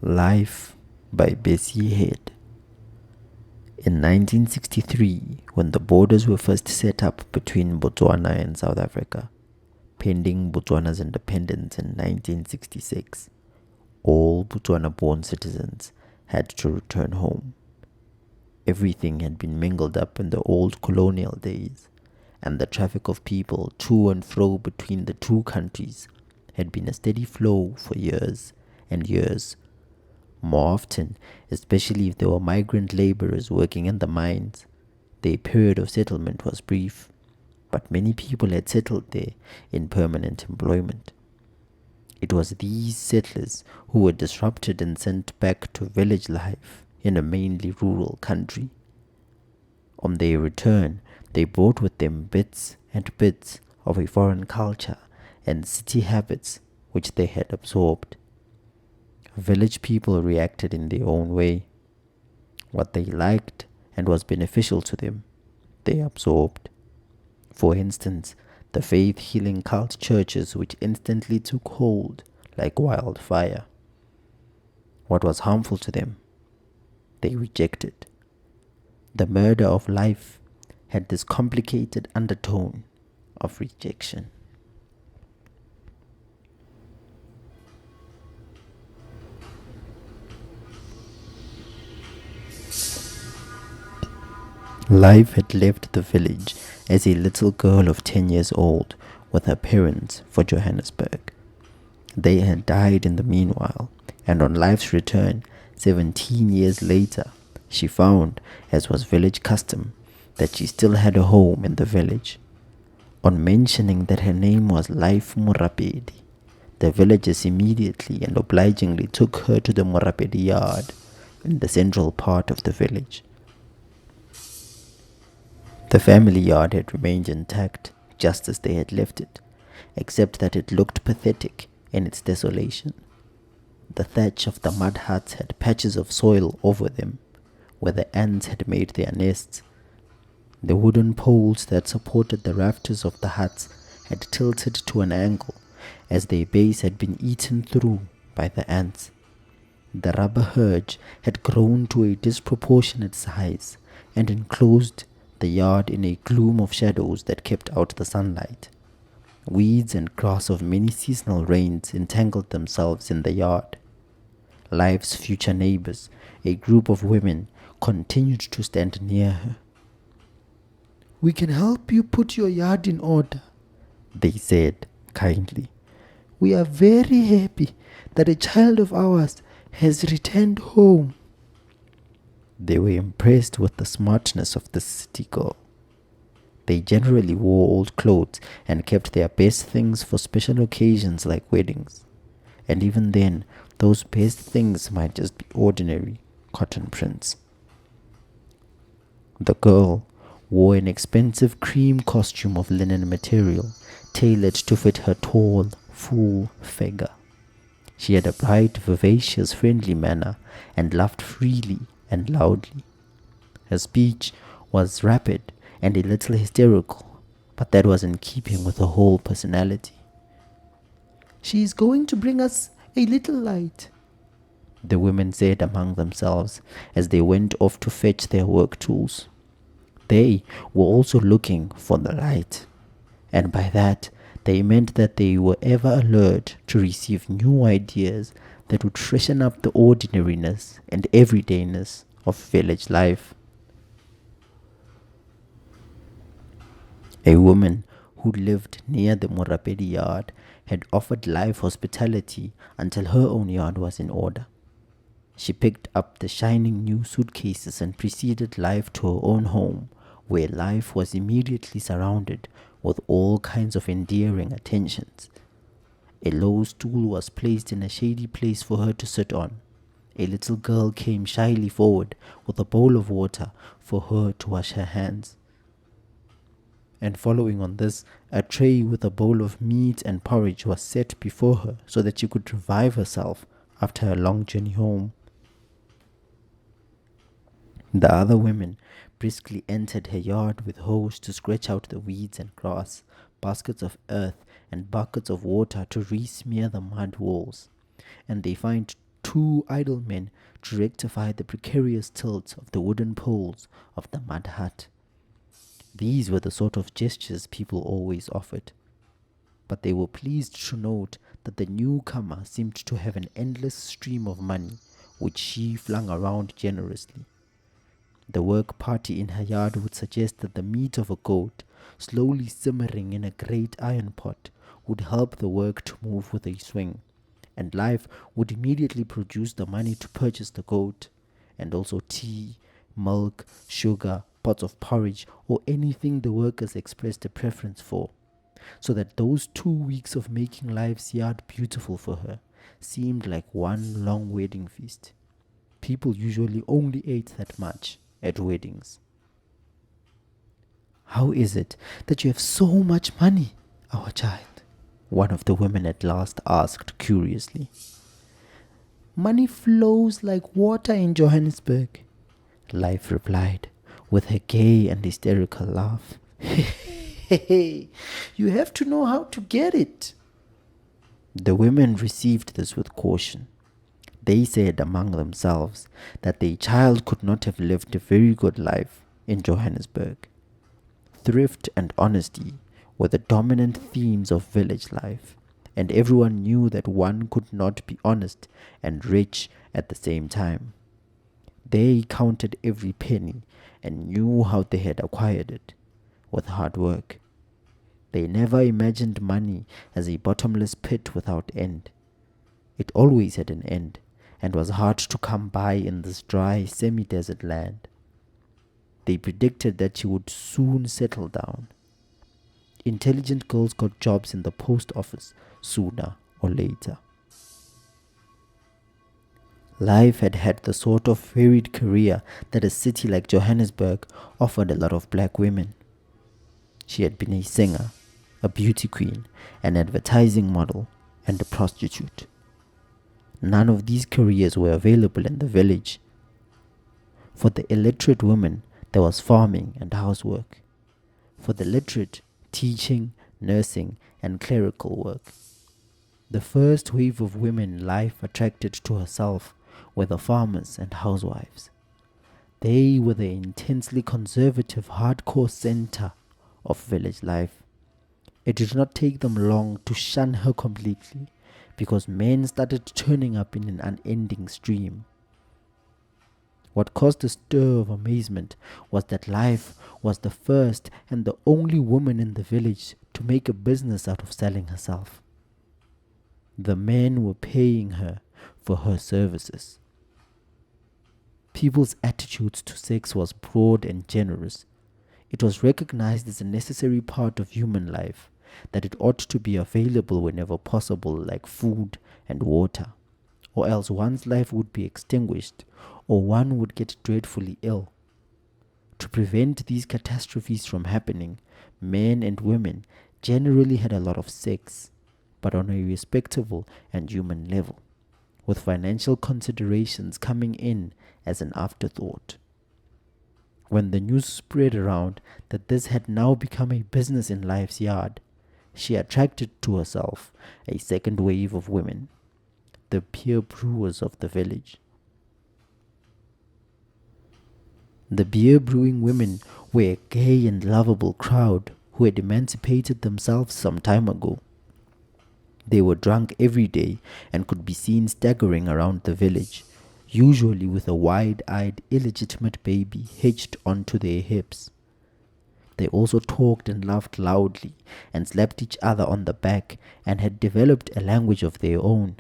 Life by Bessie Head. In 1963, when the borders were first set up between Botswana and South Africa, pending Botswana's independence in 1966, all Botswana-born citizens had to return home. Everything had been mingled up in the old colonial days, and the traffic of people to and fro between the two countries had been a steady flow for years and years. More often, especially if there were migrant laborers working in the mines, their period of settlement was brief, but many people had settled there in permanent employment. It was these settlers who were disrupted and sent back to village life in a mainly rural country. On their return, they brought with them bits and bits of a foreign culture and city habits which they had absorbed. Village people reacted in their own way. What they liked and was beneficial to them, they absorbed. For instance, the faith-healing cult churches which instantly took hold like wildfire. What was harmful to them, they rejected. The murder of life had this complicated undertone of rejection. Life had left the village as a little girl of 10 years old with her parents for Johannesburg. They had died in the meanwhile, and on Life's return, 17 years later, she found, as was village custom, that she still had a home in the village. On mentioning that her name was Life Morapedi, the villagers immediately and obligingly took her to the Morapedi yard in the central part of the village. The family yard had remained intact, just as they had left it, except that it looked pathetic in its desolation. The thatch of the mud huts had patches of soil over them, where the ants had made their nests. The wooden poles that supported the rafters of the huts had tilted to an angle, as their base had been eaten through by the ants. The rubber hedge had grown to a disproportionate size and enclosed the yard in a gloom of shadows that kept out the sunlight. Weeds and grass of many seasonal rains entangled themselves in the yard. Life's future neighbors, a group of women, continued to stand near her. "We can help you put your yard in order," they said kindly. "We are very happy that a child of ours has returned home." They were impressed with the smartness of the city girl. They generally wore old clothes and kept their best things for special occasions like weddings. And even then, those best things might just be ordinary cotton prints. The girl wore an expensive cream costume of linen material, tailored to fit her tall, full figure. She had a bright, vivacious, friendly manner and laughed freely and loudly. Her speech was rapid and a little hysterical, but that was in keeping with her whole personality. "She is going to bring us a little light," the women said among themselves as they went off to fetch their work tools. They were also looking for the light, and by that they meant that they were ever alert to receive new ideas that would freshen up the ordinariness and everydayness of village life. A woman who lived near the Morapedi yard had offered Life hospitality until her own yard was in order. She picked up the shining new suitcases and preceded Life to her own home, where Life was immediately surrounded with all kinds of endearing attentions. A low stool was placed in a shady place for her to sit on. A little girl came shyly forward with a bowl of water for her to wash her hands. And following on this, a tray with a bowl of meat and porridge was set before her so that she could revive herself after a long journey home. The other women briskly entered her yard with hoes to scratch out the weeds and grass, baskets of earth and buckets of water to re-smear the mud walls, and they found 2 idle men to rectify the precarious tilt of the wooden poles of the mud hut. These were the sort of gestures people always offered, but they were pleased to note that the newcomer seemed to have an endless stream of money, which she flung around generously. The work party in her yard would suggest that the meat of a goat, slowly simmering in a great iron pot, would help the work to move with a swing, and life would immediately produce the money to purchase the goat, and also tea, milk, sugar, pots of porridge, or anything the workers expressed a preference for, so that those 2 weeks of making life's yard beautiful for her seemed like one long wedding feast. People usually only ate that much at weddings. "How is it that you have so much money, our child?" one of the women at last asked curiously. "Money flows like water in Johannesburg," Life replied, with her gay and hysterical laugh. "Hey, you have to know how to get it." The women received this with caution. They said among themselves that their child could not have lived a very good life in Johannesburg. Thrift and honesty were the dominant themes of village life, and everyone knew that one could not be honest and rich at the same time. They counted every penny and knew how they had acquired it, with hard work. They never imagined money as a bottomless pit without end. It always had an end, and was hard to come by in this dry, semi-desert land. They predicted that she would soon settle down. Intelligent girls got jobs in the post office sooner or later. Life had had the sort of varied career that a city like Johannesburg offered a lot of black women. She had been a singer, a beauty queen, an advertising model, and a prostitute. None of these careers were available in the village. For the illiterate women, there was farming and housework. For the literate, teaching, nursing, and clerical work. The first wave of women life attracted to herself were the farmers and housewives. They were the intensely conservative, hardcore center of village life. It did not take them long to shun her completely, because men started turning up in an unending stream. What caused a stir of amazement was that Life was the first and the only woman in the village to make a business out of selling herself. The men were paying her for her services. People's attitudes to sex was broad and generous. It was recognized as a necessary part of human life, that it ought to be available whenever possible, like food and water, or else one's life would be extinguished, or one would get dreadfully ill. To prevent these catastrophes from happening, men and women generally had a lot of sex, but on a respectable and human level, with financial considerations coming in as an afterthought. When the news spread around that this had now become a business in Life's yard, she attracted to herself a second wave of women, the beer brewers of the village. The beer brewing women were a gay and lovable crowd who had emancipated themselves some time ago. They were drunk every day and could be seen staggering around the village, usually with a wide-eyed, illegitimate baby hitched onto their hips. They also talked and laughed loudly and slapped each other on the back and had developed a language of their own.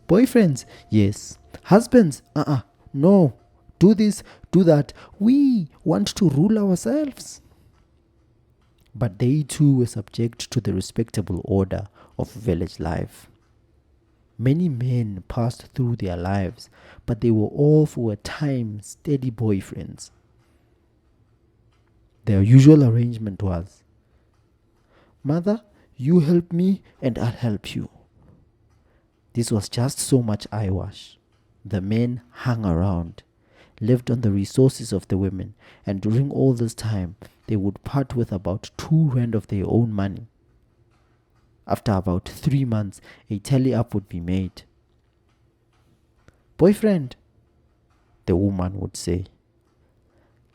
Boyfriends, yes. Husbands, no. Do this, do that. We want to rule ourselves. But they too were subject to the respectable order of village life. Many men passed through their lives, but they were all for a time steady boyfriends. Their usual arrangement was, Mother, you help me and I'll help you. This was just so much eyewash. The men hung around, lived on the resources of the women, and during all this time, they would part with about 2 rand of their own money. After about 3 months, a tally-up would be made. "Boyfriend," the woman would say,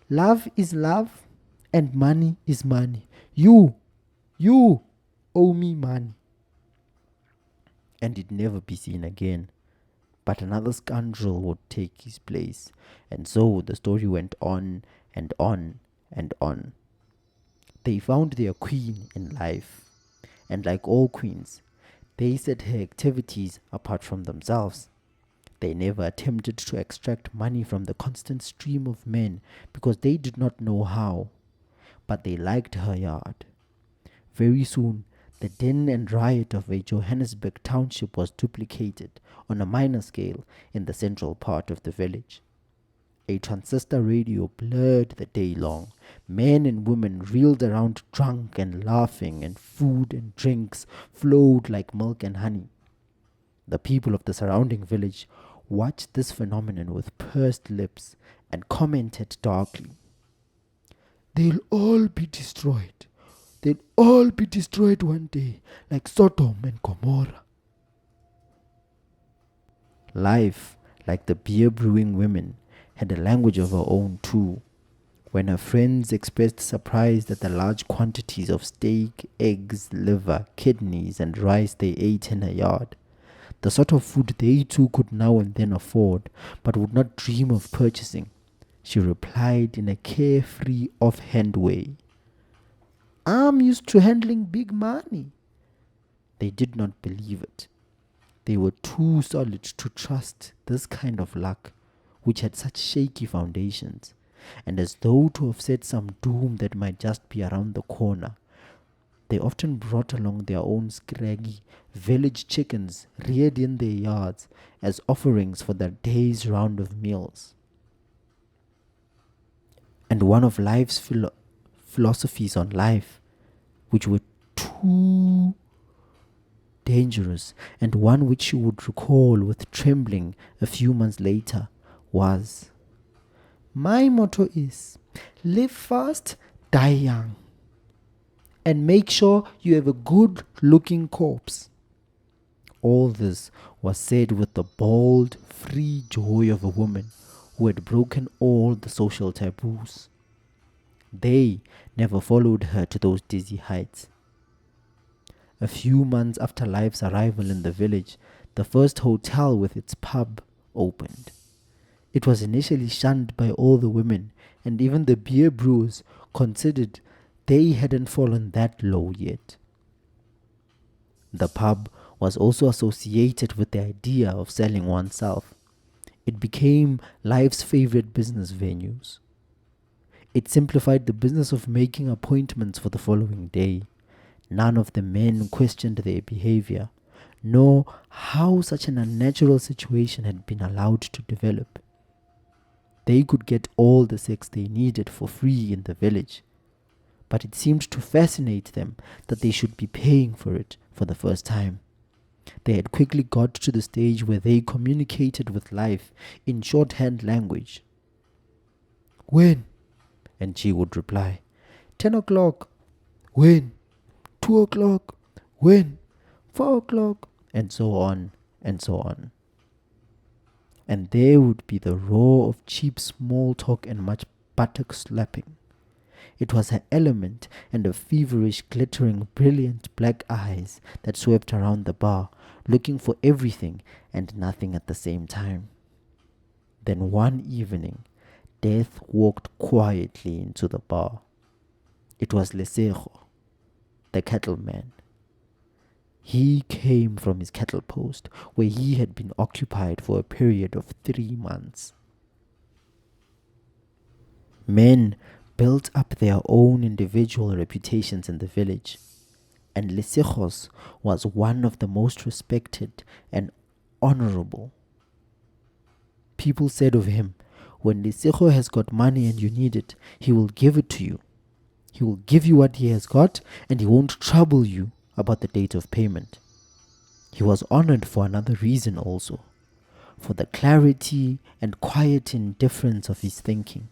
"love is love and money is money. You owe me money." And it'd never be seen again. But another scoundrel would take his place. And so the story went on and on and on. They found their queen in life. And like all queens, they set her activities apart from themselves. They never attempted to extract money from the constant stream of men because they did not know how. But they liked her yard. Very soon, the din and riot of a Johannesburg township was duplicated on a minor scale in the central part of the village. A transistor radio blurred the day long. Men and women reeled around drunk and laughing, and food and drinks flowed like milk and honey. The people of the surrounding village watched this phenomenon with pursed lips and commented darkly, "They'll all be destroyed. They'll all be destroyed one day, like Sodom and Gomorrah." Life, like the beer brewing women, had a language of her own too. When her friends expressed surprise at the large quantities of steak, eggs, liver, kidneys, and rice they ate in her yard, the sort of food they too could now and then afford, but would not dream of purchasing, she replied in a carefree, offhand way, "I'm used to handling big money." They did not believe it. They were too solid to trust this kind of luck, which had such shaky foundations, and as though to offset some doom that might just be around the corner, they often brought along their own scraggy village chickens reared in their yards as offerings for their day's round of meals. And one of life's philosophies on life, which were too dangerous, and one which she would recall with trembling a few months later, was, "My motto is, live fast, die young, and make sure you have a good-looking corpse." All this was said with the bold, free joy of a woman who had broken all the social taboos. They never followed her to those dizzy heights. A few months after life's arrival in the village, the first hotel with its pub opened. It was initially shunned by all the women, and even the beer brewers considered they hadn't fallen that low yet. The pub was also associated with the idea of selling oneself. It became life's favorite business venues. It simplified the business of making appointments for the following day. None of the men questioned their behavior, nor how such an unnatural situation had been allowed to develop. They could get all the sex they needed for free in the village, but it seemed to fascinate them that they should be paying for it for the first time. They had quickly got to the stage where they communicated with life in shorthand language. "When?" And she would reply, 10 o'clock. "When?" 2 o'clock. "When?" 4 o'clock. And so on, and so on. And there would be the roar of cheap small talk and much buttock slapping. It was her element, and her feverish, glittering, brilliant black eyes that swept around the bar, looking for everything and nothing at the same time. Then one evening, Death walked quietly into the bar. It was Lesogo, the cattleman. He came from his cattle post, where he had been occupied for a period of 3 months. Men built up their own individual reputations in the village, and Lesogo's was one of the most respected and honorable. People said of him, "When Lesogo has got money and you need it, he will give it to you. He will give you what he has got, and he won't trouble you about the date of payment." He was honored for another reason also, for the clarity and quiet indifference of his thinking.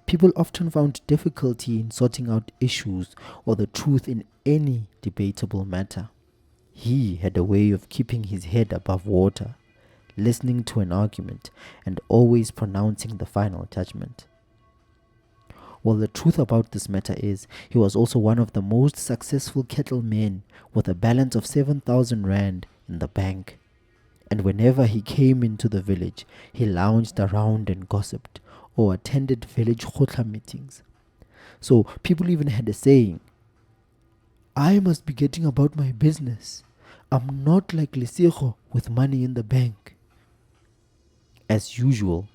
People often found difficulty in sorting out issues or the truth in any debatable matter. He had a way of keeping his head above water, listening to an argument, and always pronouncing the final judgment. Well, the truth about this matter is, he was also one of the most successful cattlemen with a balance of 7,000 rand in the bank. And whenever he came into the village, he lounged around and gossiped or attended village khotla meetings. So people even had a saying, I must be getting about my business. I'm not like Lesogo with money in the bank. As usual,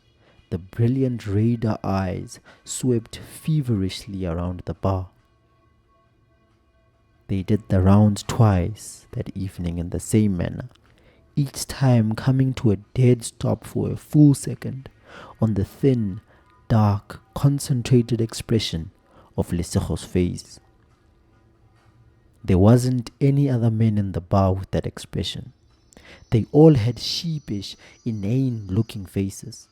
the brilliant radar eyes swept feverishly around the bar. They did the rounds twice that evening in the same manner, each time coming to a dead stop for a full second on the thin, dark, concentrated expression of Lesogo's face. There wasn't any other men in the bar with that expression. They all had sheepish, inane-looking faces.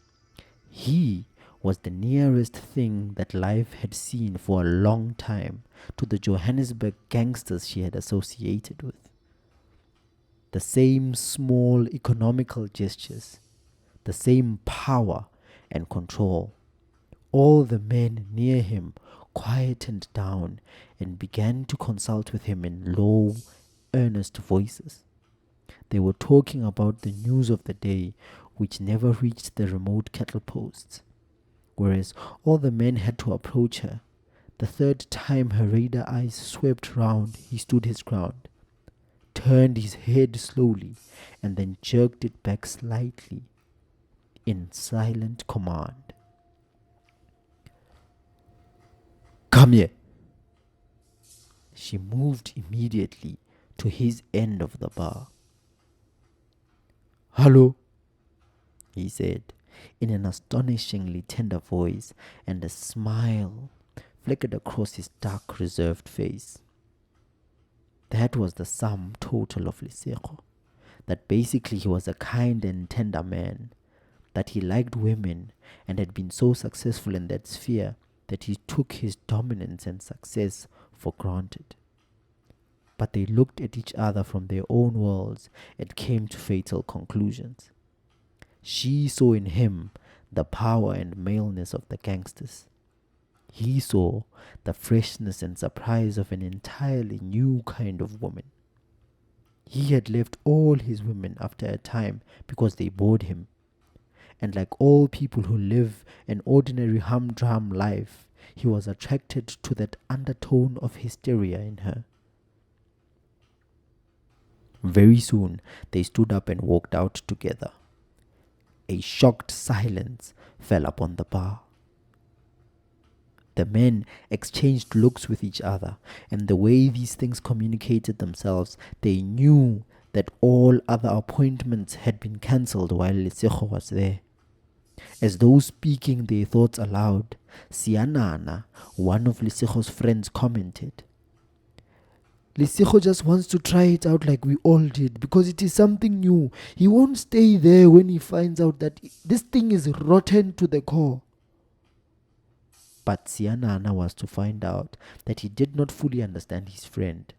He was the nearest thing that life had seen for a long time to the Johannesburg gangsters she had associated with. The same small economical gestures, the same power and control. All the men near him quietened down and began to consult with him in low, earnest voices. They were talking about the news of the day, which never reached the remote cattle posts. Whereas all the men had to approach her. The third time her radar eyes swept round, he stood his ground, turned his head slowly, and then jerked it back slightly in silent command. Come here. She moved immediately to his end of the bar. Hello, he said, in an astonishingly tender voice, and a smile flickered across his dark, reserved face. That was the sum total of Lesogo. That basically he was a kind and tender man, that he liked women and had been so successful in that sphere that he took his dominance and success for granted. But they looked at each other from their own worlds and came to fatal conclusions. She saw in him the power and maleness of the gangsters. He saw the freshness and surprise of an entirely new kind of woman. He had left all his women after a time because they bored him. And like all people who live an ordinary humdrum life, he was attracted to that undertone of hysteria in her. Very soon, they stood up and walked out together. A shocked silence fell upon the bar. The men exchanged looks with each other, and the way these things communicated themselves, they knew that all other appointments had been cancelled while Lesogo was there. As though speaking their thoughts aloud, Sianana, one of Lesogo's friends, commented, Lesogo just wants to try it out like we all did because it is something new. He won't stay there when he finds out that this thing is rotten to the core. But Sianana was to find out that he did not fully understand his friend.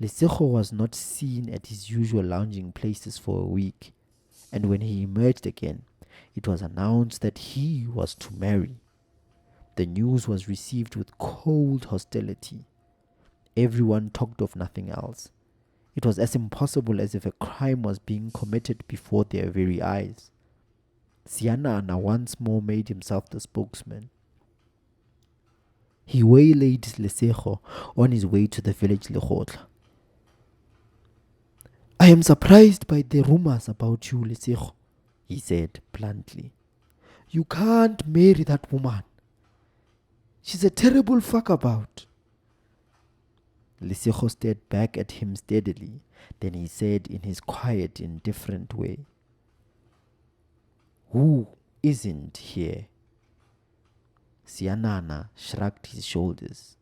Lesogo was not seen at his usual lounging places for a week, and when he emerged again, it was announced that he was to marry. The news was received with cold hostility. Everyone talked of nothing else. It was as impossible as if a crime was being committed before their very eyes. Sianana once more made himself the spokesman. He waylaid Lesogo on his way to the village Lekgotla. I am surprised by the rumors about you, Lesogo, he said bluntly. You can't marry that woman. She's a terrible fuckabout. Lesogo stared back at him steadily. Then he said in his quiet, indifferent way, Who isn't here? Sianana shrugged his shoulders.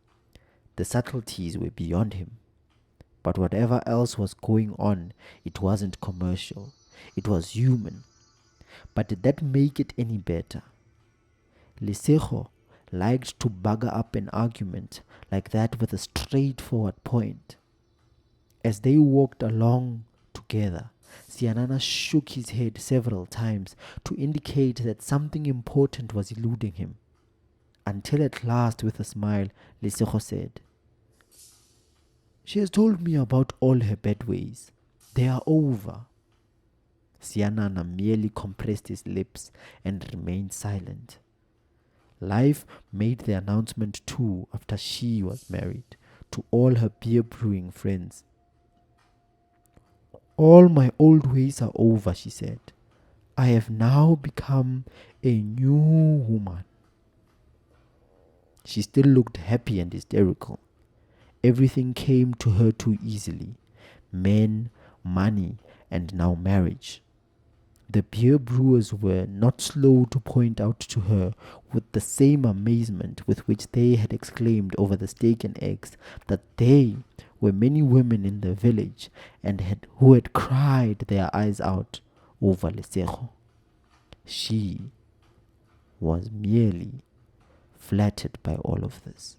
The subtleties were beyond him. But whatever else was going on, it wasn't commercial. It was human. But did that make it any better? Lesogo liked to bugger up an argument like that with a straightforward point. As they walked along together, Sianana shook his head several times to indicate that something important was eluding him, until at last, with a smile, Lesogo said, "She has told me about all her bad ways. They are over." Sianana merely compressed his lips and remained silent. Life made the announcement too after she was married to all her beer brewing friends. "All my old ways are over," she said. "I have now become a new woman." She still looked happy and hysterical. Everything came to her too easily: men, money, and now marriage. The beer brewers were not slow to point out to her, with the same amazement with which they had exclaimed over the steak and eggs, that there were many women in the village who had cried their eyes out over Lesogo. She was merely flattered by all of this.